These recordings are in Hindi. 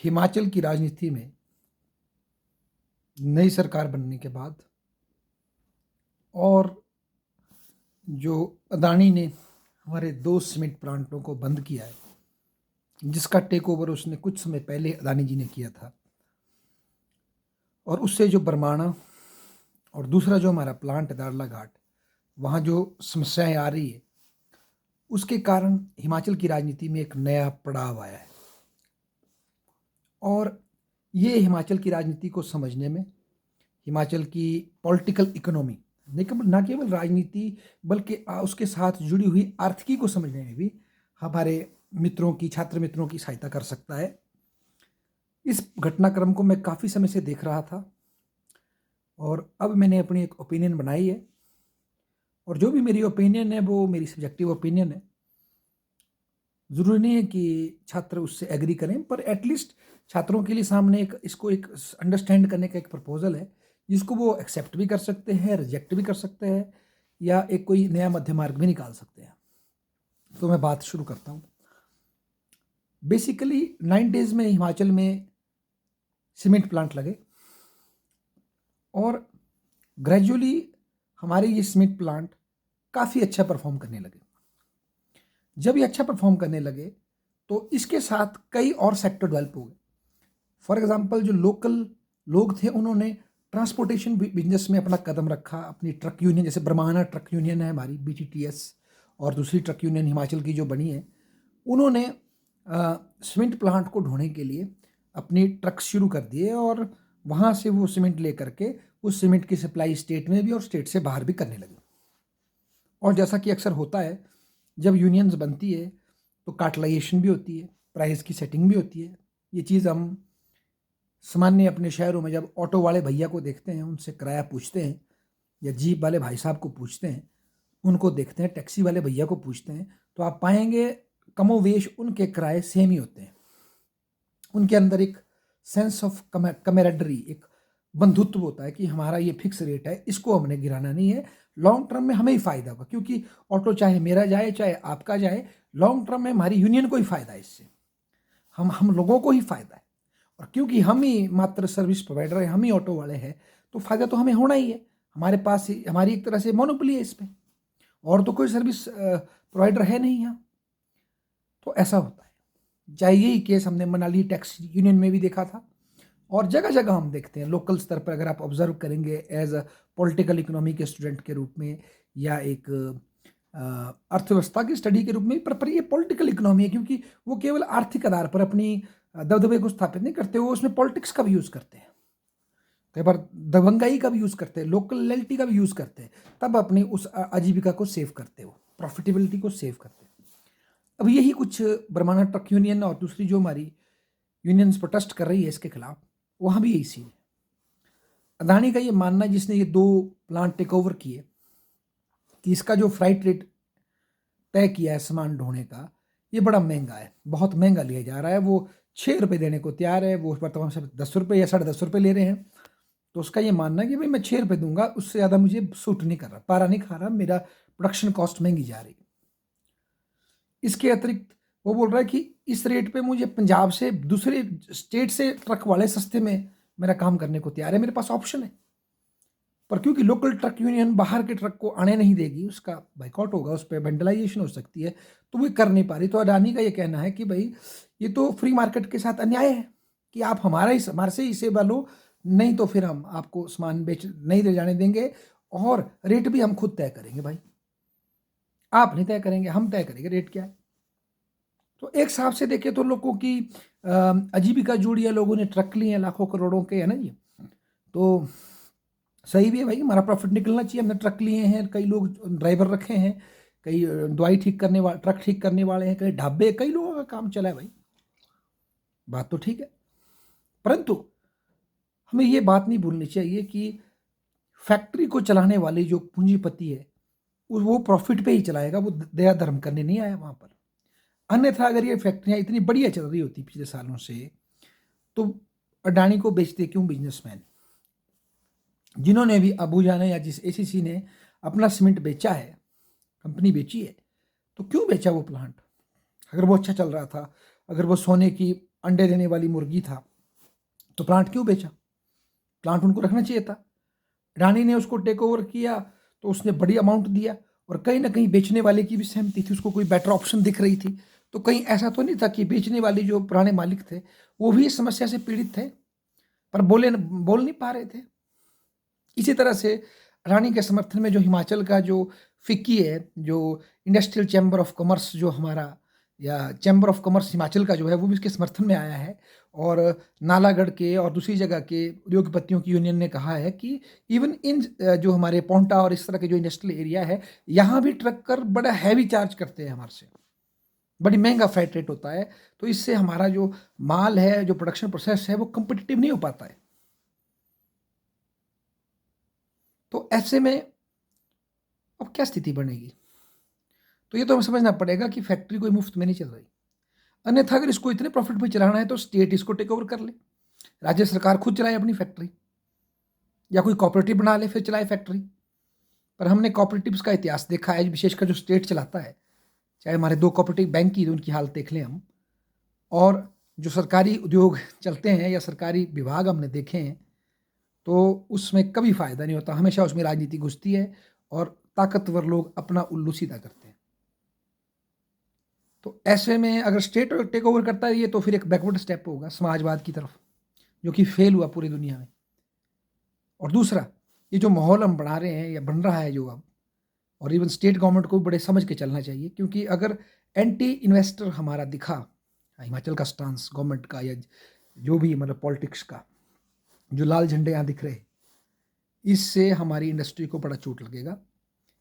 हिमाचल की राजनीति में नई सरकार बनने के बाद और जो अदानी ने हमारे 2 सीमेंट प्लांटों को बंद किया है, जिसका टेक ओवर उसने कुछ समय पहले अदानी जी ने किया था, और उससे जो बरमाणा और दूसरा जो हमारा प्लांट है दाड़लाघाट, वहाँ जो समस्याएं आ रही है, उसके कारण हिमाचल की राजनीति में एक नया पड़ाव आया है। और ये हिमाचल की राजनीति को समझने में, हिमाचल की पॉलिटिकल इकोनॉमी, न केवल राजनीति बल्कि उसके साथ जुड़ी हुई आर्थिकी को समझने में भी हमारे मित्रों की, छात्र मित्रों की सहायता कर सकता है। इस घटनाक्रम को मैं काफ़ी समय से देख रहा था और अब मैंने अपनी एक ओपिनियन बनाई है, और जो भी मेरी ओपिनियन है वो मेरी सब्जेक्टिव ओपिनियन है। ज़रूरी नहीं है कि छात्र उससे एग्री करें, पर एटलीस्ट छात्रों के लिए सामने इसको एक अंडरस्टैंड करने का एक प्रपोजल है, जिसको वो एक्सेप्ट भी कर सकते हैं, रिजेक्ट भी कर सकते हैं, या एक कोई नया मध्य मार्ग भी निकाल सकते हैं। तो मैं बात शुरू करता हूँ। बेसिकली 90s में हिमाचल में सीमेंट प्लांट लगे और ग्रेजुअली हमारे ये सीमेंट प्लांट काफ़ी अच्छा परफॉर्म करने लगे। जब ये अच्छा परफॉर्म करने लगे तो इसके साथ कई और सेक्टर डेवलप हो गए। फॉर एग्जांपल, जो लोकल लोग थे उन्होंने ट्रांसपोर्टेशन बिजनेस में अपना कदम रखा। अपनी ट्रक यूनियन, जैसे ब्रह्मांडा ट्रक यूनियन है हमारी BTTS, और दूसरी ट्रक यूनियन हिमाचल की जो बनी है, उन्होंने सीमेंट प्लांट को ढोने के लिए अपनी ट्रक शुरू कर दिए और वहाँ से वो सीमेंट ले करके उस सीमेंट की सप्लाई स्टेट में भी और स्टेट से बाहर भी करने लगे। और जैसा कि अक्सर होता है, जब यूनियंस बनती है तो कार्टलाइजेशन भी होती है, प्राइस की सेटिंग भी होती है। ये चीज़ हम सामान्य अपने शहरों में जब ऑटो वाले भैया को देखते हैं, उनसे किराया पूछते हैं, या जीप वाले भाई साहब को पूछते हैं, उनको देखते हैं, टैक्सी वाले भैया को पूछते हैं, तो आप पाएंगे कमोवेश उनके किराए सेम ही होते हैं। उनके अंदर एक सेंस ऑफ कमेरेडरी, एक बंधुत्व होता है कि हमारा ये फिक्स रेट है, इसको हमने गिराना नहीं है, लॉन्ग टर्म में हमें ही फायदा होगा, क्योंकि ऑटो चाहे मेरा जाए चाहे आपका जाए, लॉन्ग टर्म में हमारी यूनियन को ही फायदा है, इससे हम लोगों को ही फायदा है। और क्योंकि हम ही मात्र सर्विस प्रोवाइडर है, हम ही ऑटो वाले हैं, तो फायदा तो हमें होना ही है। हमारे पास हमारी एक तरह से मोनोपोली है इस पर, और तो कोई सर्विस प्रोवाइडर है नहीं यहाँ। तो ऐसा होता है। चाहे यही केस हमने मनाली टैक्स यूनियन में भी देखा था, और जगह जगह हम देखते हैं लोकल स्तर पर। अगर आप ऑब्जर्व करेंगे एज अ पॉलिटिकल इकोनॉमी के स्टूडेंट के रूप में, या एक अर्थव्यवस्था की स्टडी के रूप में, पर ये पॉलिटिकल इकोनॉमी है, क्योंकि वो केवल आर्थिक आधार पर अपनी दबदबे को स्थापित नहीं करते, वो उसमें पॉलिटिक्स का भी यूज़ करते हैं, कई बार दबंगाई का भी यूज़ करते हैं, लोकल लॉयल्टी का भी यूज़ करते हैं, तब अपनी उस आजीविका को सेव करते हो, प्रॉफिटेबिलिटी को सेव करते हैं। अब यही कुछ ब्रह्मांड ट्रक यूनियन और दूसरी जो हमारी यूनियंस प्रोटेस्ट कर रही है इसके खिलाफ, वहाँ भी यही सीन है। अदानी का ये मानना है, जिसने ये 2 प्लांट टेक ओवर किए, कि इसका जो फ्राइट रेट तय किया है सामान ढोने का, ये बड़ा महंगा है, बहुत महंगा लिया जा रहा है। वो 6 रुपये देने को तैयार है, वो वर्तमान से 10 रुपये या 10.5 रुपये ले रहे हैं। तो उसका ये मानना है कि भाई मैं 6 रुपये दूंगा, उससे ज़्यादा मुझे सूट नहीं कर रहा, पारा नहीं खा रहा, मेरा प्रोडक्शन कॉस्ट महंगी जा रही है। इसके अतिरिक्त वो बोल रहा है कि इस रेट पे मुझे पंजाब से, दूसरे स्टेट से ट्रक वाले सस्ते में मेरा काम करने को तैयार है, मेरे पास ऑप्शन है। पर क्योंकि लोकल ट्रक यूनियन बाहर के ट्रक को आने नहीं देगी, उसका बाइकआउट होगा, उस पर वेंडलाइजेशन हो सकती है, तो वो कर नहीं पा रही। तो अडानी का ये कहना है कि भाई ये तो फ्री मार्केट के साथ अन्याय है, कि आप हमारे से ही सेवा लो, नहीं तो फिर हम आपको सामान बेच नहीं ले जाने देंगे, और रेट भी हम खुद तय करेंगे। भाई आप नहीं तय करेंगे, हम तय करेंगे रेट क्या है। तो एक हिसाब से देखें तो लोगों की आजीविका जुड़ी है, लोगों ने ट्रक लिए हैं लाखों करोड़ों के, है ना जी। तो सही भी है भाई, हमारा प्रॉफिट निकलना चाहिए, हमने ट्रक लिए हैं, कई लोग ड्राइवर रखे हैं, कई दवाई ठीक करने वाले, ट्रक ठीक करने वाले हैं, कई ढाबे, कई लोगों का काम चला है भाई, बात तो ठीक है। परंतु हमें ये बात नहीं भूलनी चाहिए कि फैक्ट्री को चलाने वाली जो पूंजीपति है, वो प्रॉफिट पे ही चलाएगा, वो दया धर्म करने नहीं आया वहाँ पर। अन्यथा अगर ये फैक्ट्रियाँ इतनी बढ़िया चल रही होती पिछले सालों से, तो अडानी को बेचते क्यों बिजनेसमैन, जिन्होंने भी अबूजा ने या जिस ACC ने अपना सीमेंट बेचा है, कंपनी बेची है, तो क्यों बेचा वो प्लांट? अगर वो अच्छा चल रहा था, अगर वो सोने की अंडे देने वाली मुर्गी था, तो प्लांट क्यों बेचा? प्लांट उनको रखना चाहिए था। रानी ने उसको टेक ओवर किया तो उसने बड़ी अमाउंट दिया, और कहीं ना कहीं बेचने वाले की भी सहमति थी, उसको कोई बेटर ऑप्शन दिख रही थी। तो कहीं ऐसा तो नहीं था कि बेचने वाले जो पुराने मालिक थे वो भी इस समस्या से पीड़ित थे, पर बोल नहीं पा रहे थे। इसी तरह से रानी के समर्थन में जो हिमाचल का जो फिक्की है, जो इंडस्ट्रियल चैम्बर ऑफ कॉमर्स जो हमारा, या चैम्बर ऑफ कॉमर्स हिमाचल का जो है, वो भी इसके समर्थन में आया है। और नालागढ़ के और दूसरी जगह के उद्योगपतियों की यूनियन ने कहा है कि इवन इन जो हमारे पोंटा और इस तरह के जो इंडस्ट्रियल एरिया है, यहाँ भी ट्रकर बड़ा हैवी चार्ज करते हैं हमारे से, बड़ी महंगा फ्रेट रेट होता है। तो इससे हमारा जो माल है, जो प्रोडक्शन प्रोसेस है, वो कंपिटिटिव नहीं हो पाता है। तो ऐसे में अब क्या स्थिति बनेगी? तो ये तो हमें समझना पड़ेगा कि फैक्ट्री कोई मुफ्त में नहीं चल रही। अन्यथा अगर इसको इतने प्रॉफिट में चलाना है तो स्टेट इसको टेक ओवर कर ले, राज्य सरकार खुद चलाए अपनी फैक्ट्री, या कोई कॉपरेटिव बना ले फिर चलाए फैक्ट्री। पर हमने कॉपरेटिव्स का इतिहास देखा है, विशेषकर जो स्टेट चलाता है, चाहे हमारे 2 कॉपरेटिव बैंक की उनकी हालत देख लें हम, और जो सरकारी उद्योग चलते हैं या सरकारी विभाग हमने देखे हैं, तो उसमें कभी फ़ायदा नहीं होता, हमेशा उसमें राजनीति घुसती है और ताकतवर लोग अपना उल्लू सीधा करते हैं। तो ऐसे में अगर स्टेट टेक ओवर करता है ये, तो फिर एक बैकवर्ड स्टेप होगा समाजवाद की तरफ, जो कि फेल हुआ पूरी दुनिया में। और दूसरा, ये जो माहौल हम बना रहे हैं या बन रहा है जो अब, और इवन स्टेट गवर्नमेंट को भी बड़े समझ के चलना चाहिए, क्योंकि अगर एंटी इन्वेस्टर हमारा दिखा, हिमाचल का स्टांस गवर्नमेंट का या जो भी मतलब पॉलिटिक्स का, जो लाल झंडे यहाँ दिख रहे, इससे हमारी इंडस्ट्री को बड़ा चोट लगेगा।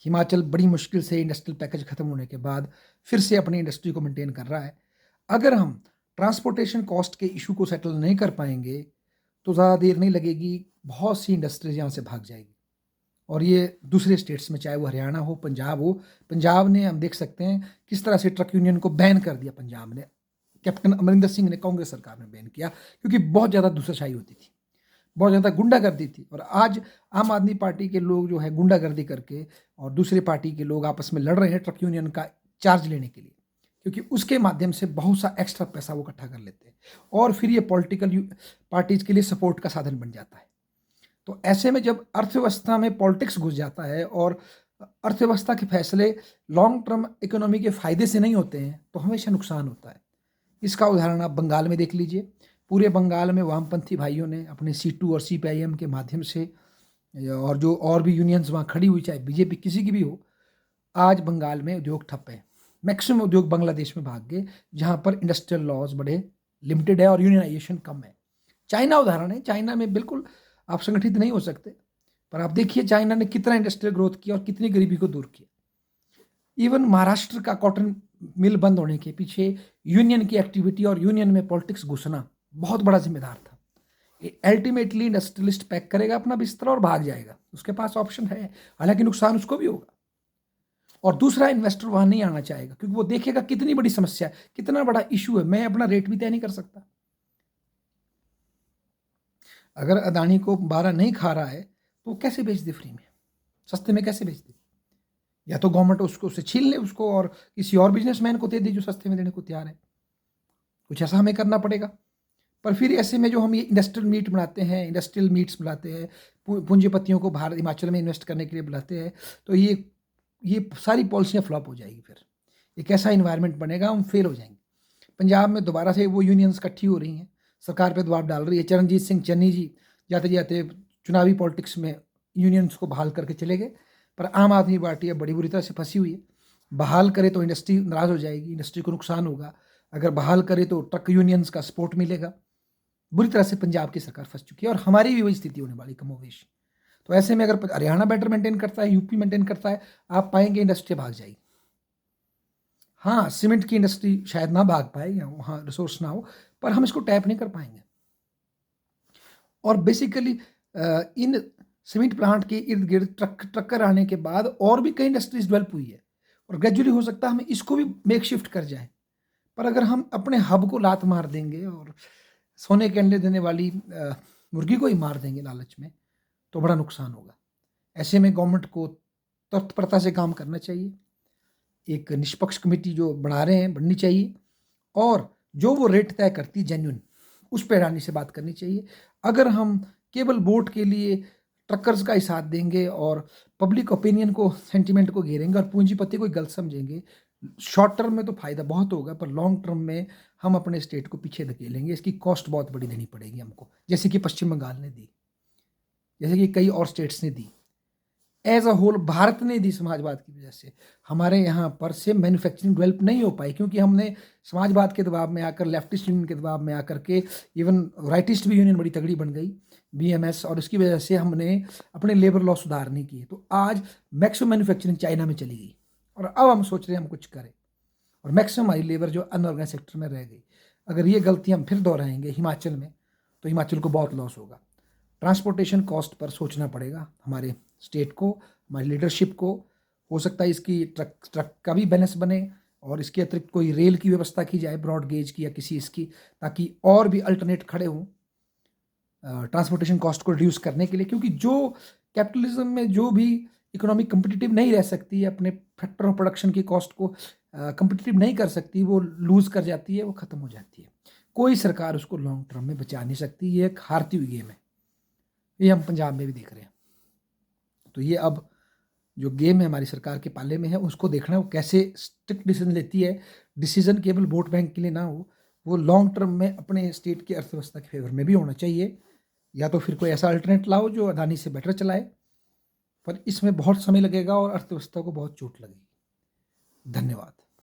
हिमाचल बड़ी मुश्किल से इंडस्ट्रियल पैकेज खत्म होने के बाद फिर से अपनी इंडस्ट्री को मेंटेन कर रहा है। अगर हम ट्रांसपोर्टेशन कॉस्ट के इशू को सेटल नहीं कर पाएंगे तो ज़्यादा देर नहीं लगेगी, बहुत सी इंडस्ट्रीज यहाँ से भाग जाएगी। और ये दूसरे स्टेट्स में, चाहे वो हरियाणा हो, पंजाब हो। पंजाब ने, हम देख सकते हैं किस तरह से ट्रक यूनियन को बैन कर दिया पंजाब ने, कैप्टन अमरिंदर सिंह ने, कांग्रेस सरकार ने बैन किया, क्योंकि बहुत ज़्यादा दूसराशाही होती थी, बहुत ज़्यादा गुंडागर्दी थी। और आज आम आदमी पार्टी के लोग जो है गुंडागर्दी करके, और दूसरे पार्टी के लोग आपस में लड़ रहे हैं ट्रक यूनियन का चार्ज लेने के लिए, क्योंकि उसके माध्यम से बहुत सा एक्स्ट्रा पैसा वो इकट्ठा कर लेते हैं, और फिर ये पॉलिटिकल पार्टीज के लिए सपोर्ट का साधन बन जाता है। तो ऐसे में जब अर्थव्यवस्था में पॉलिटिक्स घुस जाता है और अर्थव्यवस्था के फैसले लॉन्ग टर्म इकोनॉमी के फायदे से नहीं होते हैं, तो हमेशा नुकसान होता है। इसका उदाहरण आप बंगाल में देख लीजिए। पूरे बंगाल में वामपंथी भाइयों ने अपने C2 और CPIM के माध्यम से, और जो और भी यूनियंस वहाँ खड़ी हुई, चाहे बीजेपी किसी की भी हो, आज बंगाल में उद्योग ठप है। मैक्सिमम उद्योग बांग्लादेश में भाग गए, जहाँ पर इंडस्ट्रियल लॉज बड़े लिमिटेड है और यूनियनाइजेशन कम है। चाइना उदाहरण है, चाइना में बिल्कुल आप संगठित नहीं हो सकते, पर आप देखिए चाइना ने कितना इंडस्ट्रियल ग्रोथ किया और कितनी गरीबी को दूर किया। इवन महाराष्ट्र का कॉटन मिल बंद होने के पीछे यूनियन की एक्टिविटी और यूनियन में पॉलिटिक्स घुसना बहुत बड़ा जिम्मेदार था। अल्टीमेटली इंडस्ट्रियलिस्ट पैक करेगा अपना बिस्तर और भाग जाएगा, उसके पास ऑप्शन है, हालांकि नुकसान उसको भी होगा। और दूसरा, इन्वेस्टर वहां नहीं आना चाहेगा, क्योंकि वो देखेगा कितनी बड़ी समस्या है, कितना बड़ा इशू है, मैं अपना रेट भी तय नहीं कर सकता। अगर अदानी को 12 नहीं खा रहा है तो वो कैसे बेच दे फ्री में, सस्ते में कैसे बेच दे? या तो गवर्नमेंट उसको उससे छीन ले उसको और किसी और बिजनेसमैन को दे दे जो सस्ते में देने को तैयार है। कुछ ऐसा हमें करना पड़ेगा। पर फिर ऐसे में जो हम ये इंडस्ट्रियल मीट बनाते हैं, इंडस्ट्रियल मीट्स बुलाते हैं, पूंजीपतियों को भारत हिमाचल में इन्वेस्ट करने के लिए बुलाते हैं, तो ये सारी पॉलिसियाँ फ्लॉप हो जाएगी। फिर एक ऐसा इन्वायरमेंट बनेगा, हम फेल हो जाएंगे। पंजाब में दोबारा से वो यूनियंस इकट्ठी हो रही हैं, सरकार पे दबाव डाल रही है। चरणजीत सिंह चन्नी जी जाते जाते चुनावी पॉलिटिक्स में यूनियंस को बहाल करके चले गए, पर आम आदमी पार्टी अब बड़ी बुरी तरह से फंसी हुई है। बहाल करे तो इंडस्ट्री नाराज़ हो जाएगी, इंडस्ट्री को नुकसान होगा। अगर बहाल करे तो ट्रक यूनियंस का सपोर्ट मिलेगा। बुरी तरह से पंजाब की सरकार फंस चुकी है और हमारी भी वही स्थिति होने वाली कमोवेश। तो ऐसे में अगर हरियाणा बेटर मेंटेन करता है, यूपी मेंटेन करता है, आप पाएंगे इंडस्ट्री भाग जाएगी। हाँ, सीमेंट की इंडस्ट्री शायद ना भाग पाए या वहाँ रिसोर्स ना हो, पर हम इसको टैप नहीं कर पाएंगे। और बेसिकली इन सीमेंट प्लांट के इर्द गिर्द ट्रक्कर आने के बाद और भी कई इंडस्ट्रीज डेवलप हुई है, और ग्रेजुअली हो सकता है हम इसको भी मेक शिफ्ट कर जाएं। पर अगर हम अपने हब को लात मार देंगे और सोने के अंडे देने वाली मुर्गी को ही मार देंगे लालच में, तो बड़ा नुकसान होगा। ऐसे में गवर्नमेंट को तत्परता से काम करना चाहिए। एक निष्पक्ष कमेटी जो बना रहे हैं बननी चाहिए, और जो वो रेट तय करती है जेन्युइन, उस पे अडानी से बात करनी चाहिए। अगर हम केवल वोट के लिए ट्रकर्स का ही साथ देंगे और पब्लिक ओपिनियन को, सेंटिमेंट को घेरेंगे और पूंजीपति को गलत समझेंगे, शॉर्ट टर्म में तो फायदा बहुत होगा, पर लॉन्ग टर्म में हम अपने स्टेट को पीछे धकेलेंगे। इसकी कॉस्ट बहुत बड़ी देनी पड़ेगी हमको, जैसे कि पश्चिम बंगाल ने दी, जैसे कि कई और स्टेट्स ने दी, एज अ होल भारत ने दी। समाजवाद की वजह से हमारे यहाँ पर से मैन्युफैक्चरिंग डेवलप नहीं हो पाई, क्योंकि हमने समाजवाद के दबाव में आकर, लेफ्टिस्ट यूनियन के दबाव में आकर के, इवन राइटिस्ट भी यूनियन बड़ी तगड़ी बन गई, बीएमएस, और उसकी वजह से हमने अपने लेबर लॉ सुधार नहीं किए। तो आज मैक्सिमम मैन्युफैक्चरिंग चाइना में चली गई और अब हम सोच रहे हैं हम कुछ करें, और मैक्सिमम हमारी लेबर जो अनऑर्गेनाइज सेक्टर में रह गई। अगर ये गलती हम फिर दोहराएंगे हिमाचल में, तो हिमाचल को बहुत लॉस होगा। ट्रांसपोर्टेशन कॉस्ट पर सोचना पड़ेगा हमारे स्टेट को, हमारी लीडरशिप को। हो सकता है इसकी ट्रक का भी बैलेंस बने, और इसके अतिरिक्त कोई रेल की व्यवस्था की जाए, ब्रॉड गेज की या किसी इसकी, ताकि और भी अल्टरनेट खड़े हों ट्रांसपोर्टेशन कॉस्ट को रिड्यूस करने के लिए। क्योंकि जो कैपिटलिज्म में जो भी इकोनॉमी कम्पिटिटिव नहीं रह सकती, अपने फैक्टर ऑफ प्रोडक्शन की कॉस्ट को कम्पिटिटिव नहीं कर सकती, वो लूज कर जाती है, वो ख़त्म हो जाती है। कोई सरकार उसको लॉन्ग टर्म में बचा नहीं सकती। ये एक हारती हुई गेम है, ये हम पंजाब में भी देख रहे हैं। तो ये अब जो गेम है हमारी सरकार के पाले में है, उसको देखना है वो कैसे स्ट्रिक्ट डिसीजन लेती है। डिसीजन केवल वोट बैंक के लिए ना हो, वो लॉन्ग टर्म में अपने स्टेट की अर्थव्यवस्था के फेवर में भी होना चाहिए। या तो फिर कोई ऐसा अल्टरनेट लाओ जो अदानी से बेटर चलाए, पर इसमें बहुत समय लगेगा और अर्थव्यवस्था को बहुत चोट लगेगी। धन्यवाद।